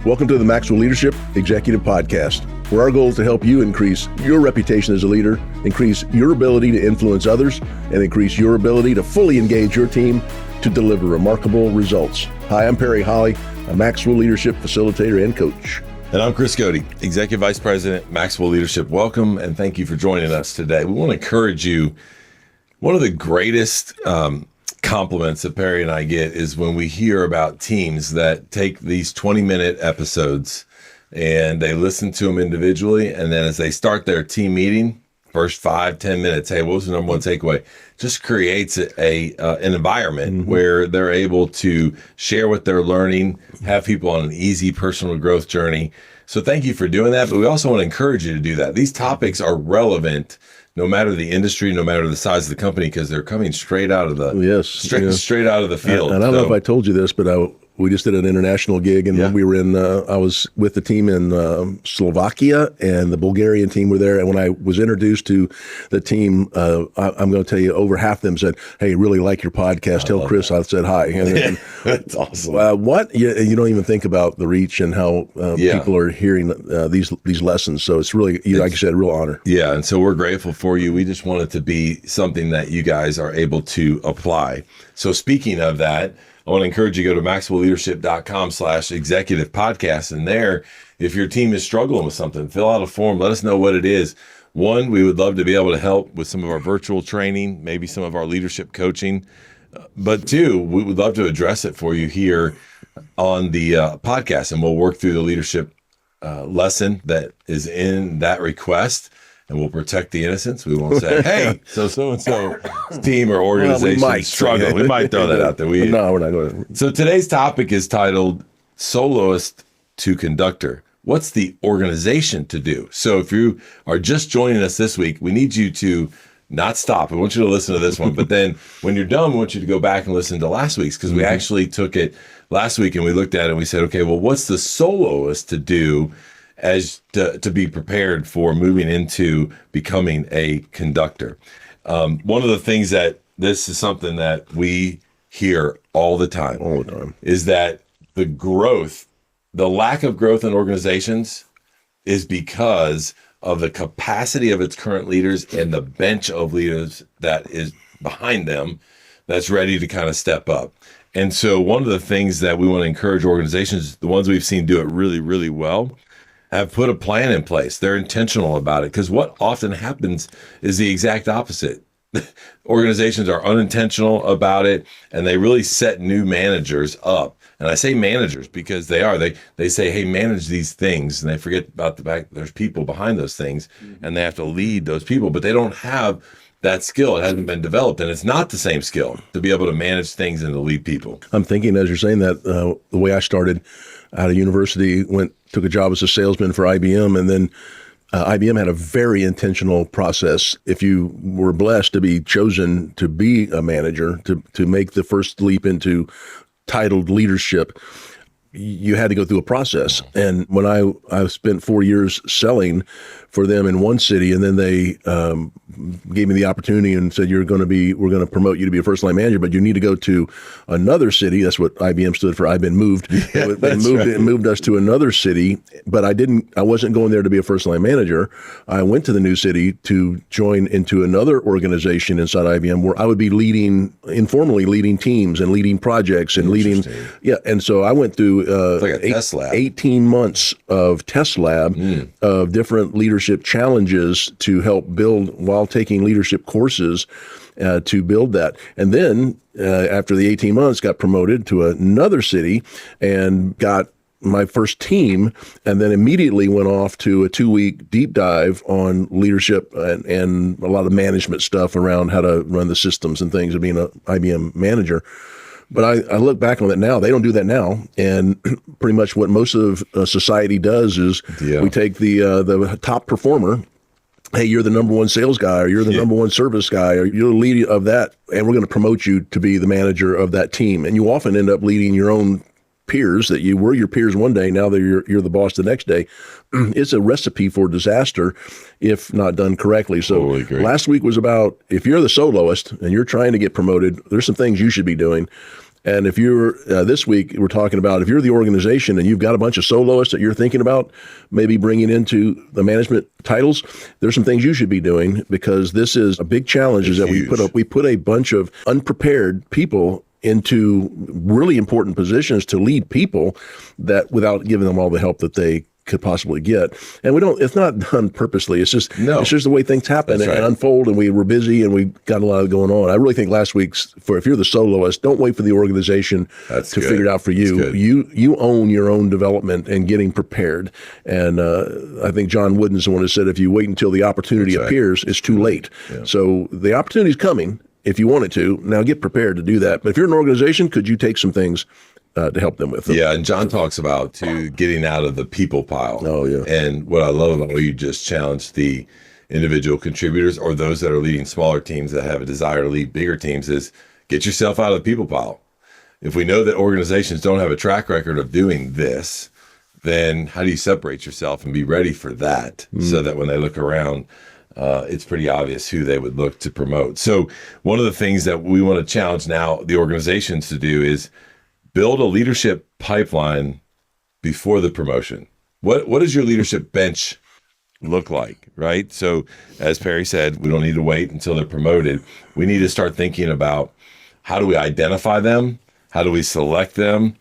Welcome to the Maxwell Leadership Executive Podcast, where our goal is to help you increase your reputation as a leader, increase your ability to influence others, and increase your ability to fully engage your team to deliver remarkable results. Hi, I'm Holley, a Maxwell Leadership Facilitator and Coach. And I'm Goede, Executive Vice President, Maxwell Leadership. Welcome, and thank you for joining us today. We want to encourage you. One of the greatest compliments that Perry and I get is when we hear about teams that take these 20-minute episodes and they listen to them individually, and then as they start their team meeting, first 5-10 minutes, hey, what was the number one takeaway? Just creates an environment where they're able to share what they're learning, have people on an easy personal growth journey. So thank you for doing that, but we also want to encourage you to do that. These topics are relevant no matter the industry, no matter the size of the company, because they're coming straight out of the straight out of the field. And I don't know if I told you this, but we just did an international gig, and we were in. I was with the team in Slovakia, and the Bulgarian team were there. And when I was introduced to the team, I'm going to tell you, over half of them said, "Hey, really like your podcast. Tell Chris I said hi." And that's awesome. What you don't even think about the reach and how people are hearing these lessons. So it's really, like you said, a real honor. Yeah, and so we're grateful for you. We just want it to be something that you guys are able to apply. So speaking of that, I want to encourage you to go to maxwellleadership.com/executive podcast. And there, if your team is struggling with something, fill out a form. Let us know what it is. One, we would love to be able to help with some of our virtual training, maybe some of our leadership coaching. But two, we would love to address it for you here on the podcast. And we'll work through the leadership lesson that is in that request. And we'll protect the innocents. We won't say, hey, so-and-so team or organization struggle. We might throw that out there. No, we're not going to. So today's topic is titled Soloist to Conductor. What's the organization to do? So if you are just joining us this week, we need you to not stop. I want you to listen to this one. But then when you're done, we want you to go back and listen to last week's, because we actually took it last week and we looked at it and we said, okay, well, what's the soloist to do as to be prepared for moving into becoming a conductor? One of the things that this is something that we hear all the time is that the lack of growth in organizations is because of the capacity of its current leaders and the bench of leaders that is behind them that's ready to kind of step up. And so one of the things that we want to encourage organizations, the ones we've seen do it really, really well, have put a plan in place. They're intentional about it, because what often happens is the exact opposite. Organizations are unintentional about it, and they really set new managers up. And I say managers because they say, hey, manage these things, and they forget about the fact that there's people behind those things, and they have to lead those people, but they don't have that skill. It hasn't been developed, and it's not the same skill to be able to manage things and to lead people. I'm thinking, as you're saying that, the way I started out of university, took a job as a salesman for IBM, and then IBM had a very intentional process. If you were blessed to be chosen to be a manager, to make the first leap into titled leadership, you had to go through a process. And when I spent 4 years selling for them in one city, and then they gave me the opportunity and said, we're going to promote you to be a first line manager, but you need to go to another city. That's what IBM stood for. I've been moved. It moved us to another city, but I wasn't going there to be a first line manager. I went to the new city to join into another organization inside IBM where I would be informally leading teams and leading projects and leading. Yeah. And so I went through like a test lab. 18 months of test lab of different leadership challenges to help build, while taking leadership courses to build that. And then after the 18 months, got promoted to another city and got my first team, and then immediately went off to a 2-week deep dive on leadership and a lot of management stuff around how to run the systems and things of being an IBM manager. But I look back on that now. They don't do that now, and pretty much what most of society does is we take the top performer. Hey, you're the number one sales guy, or you're the number one service guy, or you're the lead of that, and we're going to promote you to be the manager of that team. And you often end up leading your own peers that you were your peers one day. Now that you're the boss the next day. It's a recipe for disaster if not done correctly. So last week was about, if you're the soloist and you're trying to get promoted, there's some things you should be doing. And if you're, this week, we're talking about if you're the organization and you've got a bunch of soloists that you're thinking about maybe bringing into the management titles, there's some things you should be doing, because this is a big challenge, is that we put a bunch of unprepared people into really important positions to lead people that without giving them all the help that they could possibly get. And it's not done purposely. It's just the way things happen and unfold, and we were busy and we got a lot going on. I really think last week's, if you're the soloist, don't wait for the organization to figure it out for you. You own your own development and getting prepared. And I think John Wooden's the one who said, if you wait until the opportunity appears, it's too late. Yeah. So the opportunity's coming if you want it to. Now get prepared to do that. But if you're an organization, could you take some things to help them with them? Yeah, and John talks about, too, getting out of the people pile. Oh, yeah. And what I love about what you just challenged the individual contributors or those that are leading smaller teams that have a desire to lead bigger teams is get yourself out of the people pile. If we know that organizations don't have a track record of doing this, then how do you separate yourself and be ready for that so that when they look around, it's pretty obvious who they would look to promote? So one of the things that we want to challenge now the organizations to do is build a leadership pipeline before the promotion. What does your leadership bench look like, right? So as Perry said, we don't need to wait until they're promoted. We need to start thinking about, how do we identify them? How do we select them?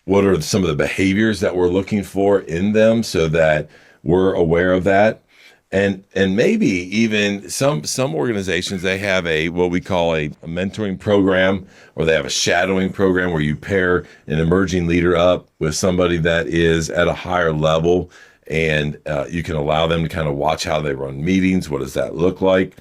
What are some of the behaviors that we're looking for in them so that we're aware of that? And maybe even some organizations, they have what we call a mentoring program, or they have a shadowing program where you pair an emerging leader up with somebody that is at a higher level, and you can allow them to kind of watch how they run meetings. What does that look like?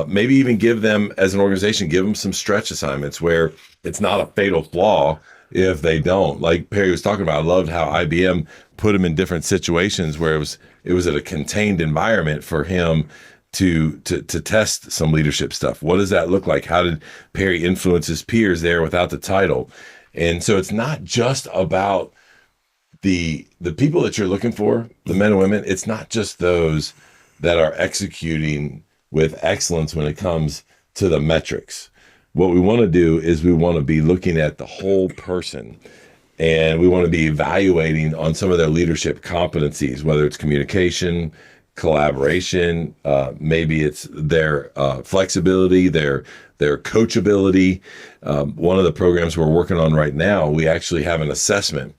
Maybe even give them, as an organization, give them some stretch assignments where it's not a fatal flaw if they don't. Like Perry was talking about, I loved how IBM put him in different situations where it was at a contained environment for him to test some leadership stuff. What does that look like? How did Perry influence his peers there without the title? And so it's not just about the people that you're looking for, the men and women. It's not just those that are executing with excellence when it comes to the metrics. What we want to do is we want to be looking at the whole person, and we want to be evaluating on some of their leadership competencies, whether it's communication, collaboration, maybe it's their flexibility, their coachability. One of the programs we're working on right now, we actually have an assessment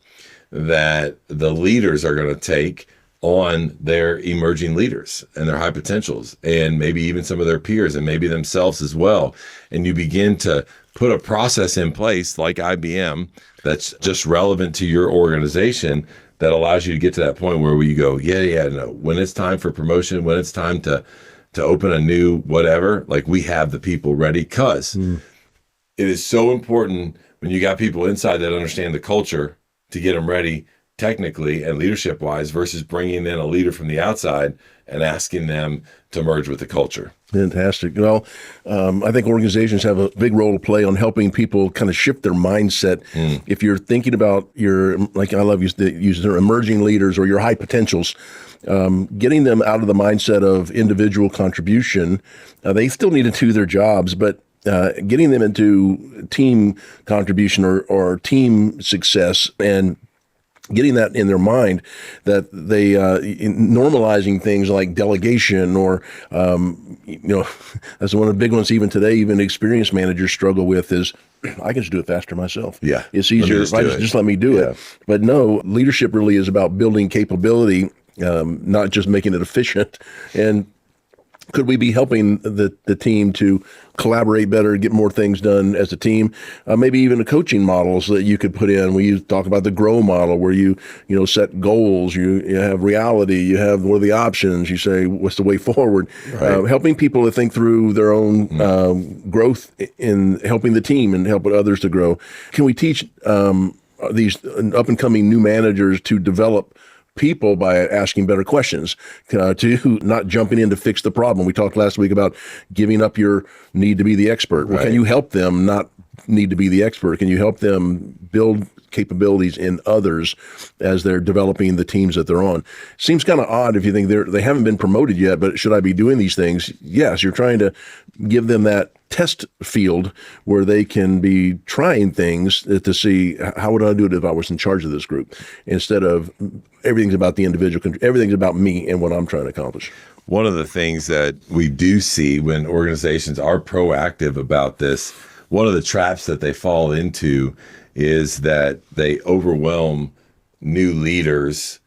that the leaders are going to take on their emerging leaders and their high potentials, and maybe even some of their peers and maybe themselves as well. And you begin to put a process in place like IBM that's just relevant to your organization that allows you to get to that point where you go, no, when it's time for promotion, when it's time to open a new whatever, like we have the people ready, because it is so important when you got people inside that understand the culture to get them ready technically and leadership wise versus bringing in a leader from the outside and asking them to merge with the culture. Fantastic. Well, I think organizations have a big role to play on helping people kind of shift their mindset. If you're thinking about like I love using their emerging leaders or your high potentials, getting them out of the mindset of individual contribution, they still need to do their jobs, but getting them into team contribution or team success, and getting that in their mind, that they normalizing things like delegation, or that's one of the big ones even today. Even experienced managers struggle with is, I can just do it faster myself. Yeah, it's easier if I just let me do it. But no, leadership really is about building capability, not just making it efficient. And could we be helping the team to collaborate better, get more things done as a team? Maybe even the coaching models that you could put in. We talk about the GROW model, where you set goals, you have reality, you have what are the options, you say what's the way forward. Right. Helping people to think through their own growth in helping the team and helping others to grow. Can we teach these up and coming new managers to develop people by asking better questions, to not jumping in to fix the problem? We talked last week about giving up your need to be the expert. Well, can you help them not need to be the expert? Can you help them build capabilities in others as they're developing the teams that they're on? Seems kind of odd if you think they haven't been promoted yet, but should I be doing these things? Yes, you're trying to give them that test field where they can be trying things to see how would I do it if I was in charge of this group, instead of everything's about the individual, everything's about me and what I'm trying to accomplish. One of the things that we do see when organizations are proactive about this, one of the traps that they fall into is that they overwhelm new leaders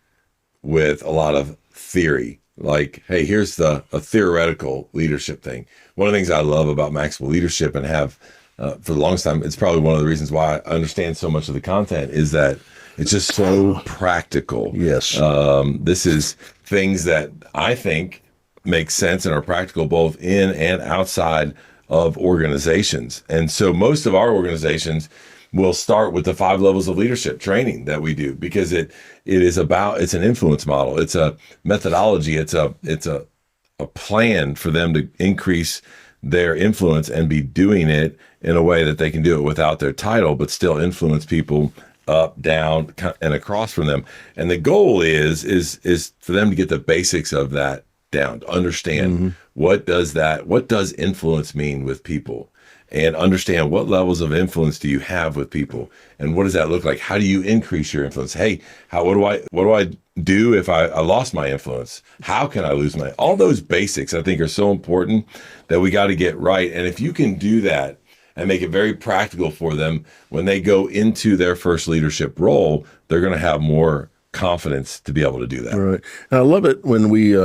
with a lot of theory. Like, hey, here's a theoretical leadership thing. One of the things I love about Maxwell Leadership and have for the longest time, it's probably one of the reasons why I understand so much of the content, is that it's just so practical. Yes. This is things that I think make sense and are practical both in and outside of organizations. And so most of our organizations will start with the 5 levels of leadership training that we do, because it's an influence model. It's a methodology. It's a plan for them to increase their influence and be doing it in a way that they can do it without their title, but still influence people up, down, and across from them. And the goal is for them to get the basics of that down, to understand what does influence mean with people, and understand what levels of influence do you have with people, and what does that look like? How do you increase your influence? Hey, what do I do if I lost my influence? How can I lose all those basics? I think are so important that we got to get right. And if you can do that and make it very practical for them when they go into their first leadership role, they're going to have more confidence to be able to do that. Right. And I love it when we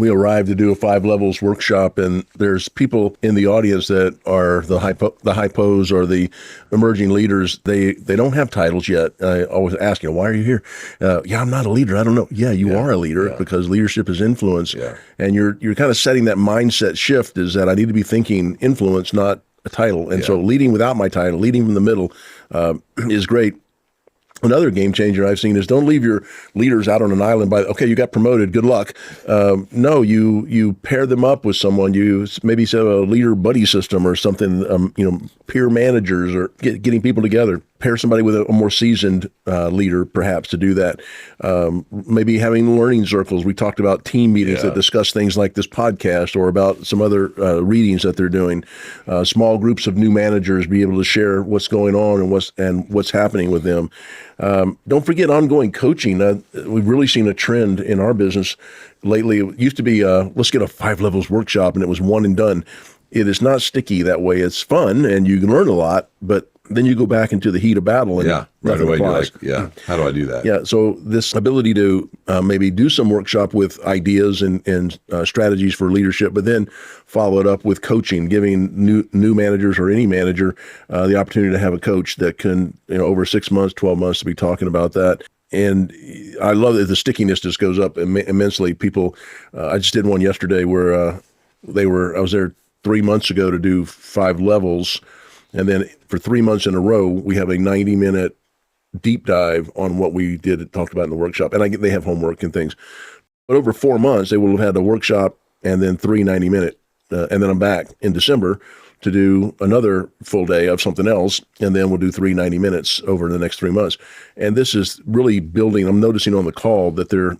arrive to do a 5 levels workshop, and there's people in the audience that are the hypos or the emerging leaders. They don't have titles yet. I always ask, why are you here? Yeah, I'm not a leader. I don't know. Yeah, you are a leader, because leadership is influence. Yeah. And you're kind of setting that mindset shift, is that I need to be thinking influence, not a title. And so leading without my title, leading from the middle is great. Another game changer I've seen is don't leave your leaders out on an island okay, you got promoted, good luck. No, you pair them up with someone. You maybe set a leader buddy system or something, peer managers, or getting people together. Pair somebody with a more seasoned leader, perhaps, to do that. Maybe having learning circles. We talked about team meetings that discuss things like this podcast, or about some other readings that they're doing. Small groups of new managers be able to share what's going on and what's happening with them. Don't forget ongoing coaching. We've really seen a trend in our business lately. It used to be, let's get a 5 levels workshop, and it was one and done. It is not sticky that way. It's fun, and you can learn a lot, but then you go back into the heat of battle, and right away you're like, how do I do that? Yeah, so this ability to maybe do some workshop with ideas and strategies for leadership, but then follow it up with coaching, giving new managers or any manager the opportunity to have a coach that can, over 6 months, 12 months, to be talking about that. And I love that the stickiness just goes up immensely. People, I just did one yesterday where I was there 3 months ago to do 5 levels. And then for 3 months in a row, we have a 90-minute deep dive on what we talked about in the workshop. And they have homework and things. But over 4 months, they will have had a workshop and then 3 90-minute. And then I'm back in December to do another full day of something else. And then we'll do 3 90 minutes over the next 3 months. And this is really building. I'm noticing on the call that they're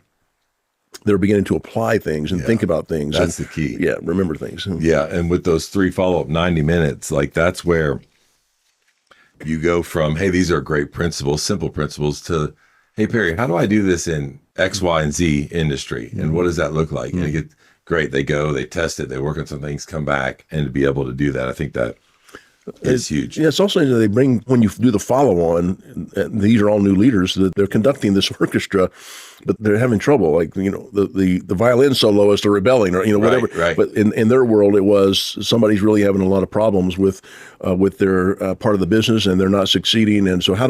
beginning to apply things and think about things. That's the key. Yeah, remember things. Yeah, and with those 3 follow-up 90 minutes, like that's where you go from, hey, these are great principles, simple principles, to, hey, Perry, how do I do this in X, Y, and Z industry? And what does that look like? And they get great. They go, they test it, they work on some things, come back, and to be able to do that, I think that it's huge. Yeah, it's also they bring, when you do the follow-on, these are all new leaders, that they're conducting this orchestra, but they're having trouble. Like, the violin soloist are rebelling, or whatever. Right. But in their world, it was somebody's really having a lot of problems with their part of the business, and they're not succeeding. And so how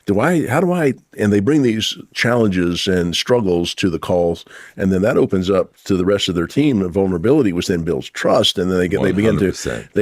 do I? And they bring these challenges and struggles to the calls, and then that opens up to the rest of their team a vulnerability, which then builds trust, and then they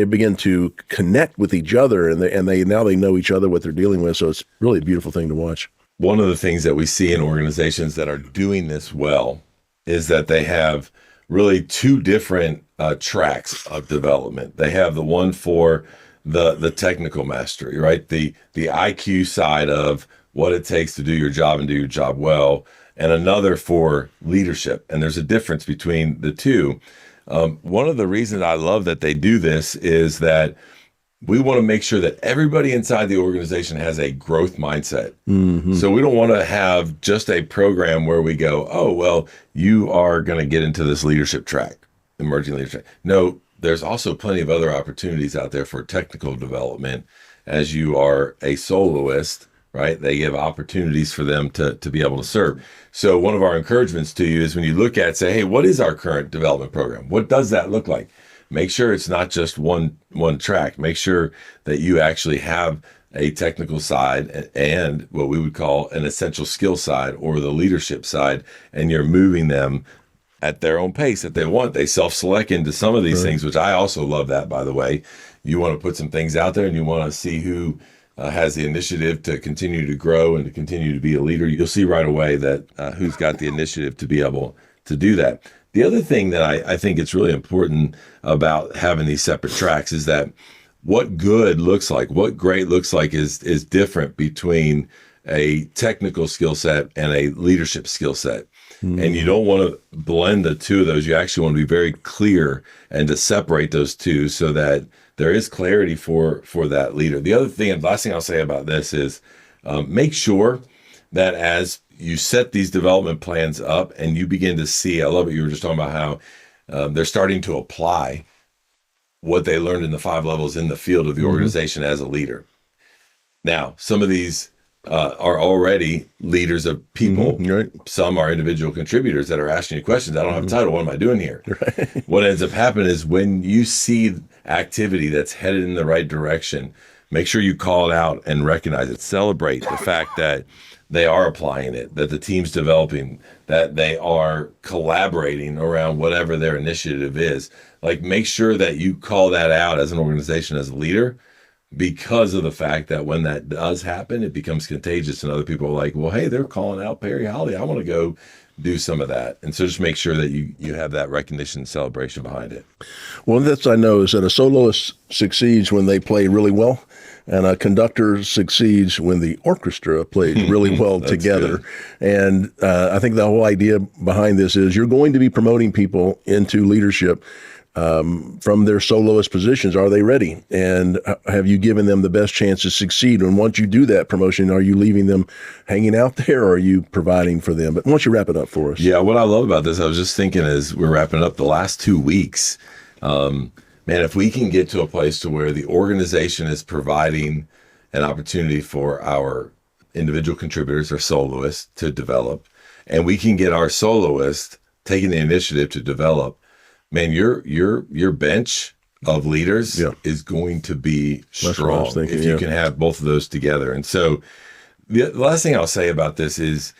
begin to connect with each other, and they now know each other, what they're dealing with. So it's really a beautiful thing to watch. One of the things that we see in organizations that are doing this well is that they have really 2 different tracks of development. They have the one for the technical mastery, right? The IQ side of what it takes to do your job and do your job well, and another for leadership. And there's a difference between the two. One of the reasons I love that they do this is that we want to make sure that everybody inside the organization has a growth mindset. Mm-hmm. So we don't want to have just a program where we go, oh, well, you are going to get into this leadership track, emerging leadership. No, there's also plenty of other opportunities out there for technical development. As you are a soloist, right? They give opportunities for them to be able to serve. So one of our encouragements to you is when you look at, say, hey, what is our current development program? What does that look like? Make sure it's not just one track. Make sure that you actually have a technical side and what we would call an essential skill side or the leadership side, and you're moving them at their own pace that they want. They self-select into some of these things, which I also love that, by the way. You want to put some things out there and you want to see who has the initiative to continue to grow and to continue to be a leader. You'll see right away that who's got the initiative to be able to do that. The other thing that I think it's really important about having these separate tracks is that what good looks like, what great looks like is different between a technical skill set and a leadership skill set. Mm-hmm. And you don't want to blend the two of those. You actually want to be very clear and to separate those two so that there is clarity for that leader. The other thing, and last thing I'll say about this is make sure that as you set these development plans up and you begin to see, I love what you were just talking about, how they're starting to apply what they learned in the 5 levels in the field of the organization as a leader. Now, some of these are already leaders of people. Right. Some are individual contributors that are asking you questions. I don't have a title. What am I doing here? Right. What ends up happening is when you see activity that's headed in the right direction, make sure you call it out and recognize it. Celebrate the fact that they are applying it, that the team's developing, that they are collaborating around whatever their initiative is. Like, make sure that you call that out as an organization, as a leader, because of the fact that when that does happen, it becomes contagious and other people are like, well, hey, they're calling out Perry Holley. I want to go do some of that. And so just make sure that you have that recognition and celebration behind it. One of the things I know is that a soloist succeeds when they play really well, and a conductor succeeds when the orchestra plays really well together. Good. And I think the whole idea behind this is you're going to be promoting people into leadership from their soloist positions. Are they ready? And have you given them the best chance to succeed? And once you do that promotion, are you leaving them hanging out there, or are you providing for them? But once you wrap it up for us. Yeah, what I love about this, I was just thinking as we're wrapping up the last 2 weeks, man, if we can get to a place to where the organization is providing an opportunity for our individual contributors or soloists to develop, and we can get our soloists taking the initiative to develop, man, your bench of leaders is going to be strong if you can have both of those together. And so the last thing I'll say about this is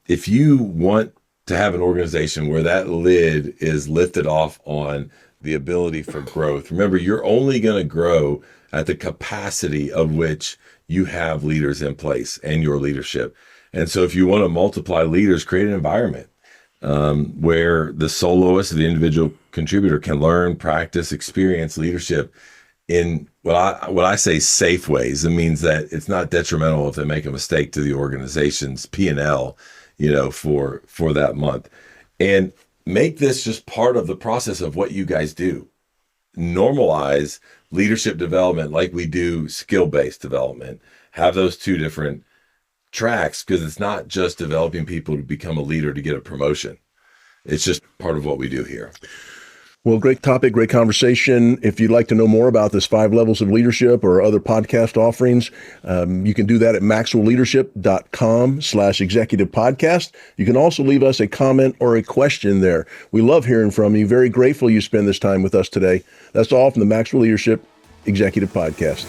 if you want to have an organization where that lid is lifted off on the ability for growth, remember, you're only going to grow at the capacity of which you have leaders in place and your leadership. And so if you want to multiply leaders, create an environment where the soloist, the individual contributor, can learn, practice, experience leadership in what I say safe ways. It means that it's not detrimental if they make a mistake to the organization's P&L, for that month. And make this just part of the process of what you guys do. Normalize leadership development like we do skill-based development. Have those two different tracks, because it's not just developing people to become a leader to get a promotion. It's just part of what we do here. Well, great topic, great conversation. If you'd like to know more about this 5 levels of leadership or other podcast offerings, you can do that at maxwellleadership.com/executive podcast. You can also leave us a comment or a question there. We love hearing from you. Very grateful you spend this time with us today. That's all from the Maxwell Leadership Executive Podcast.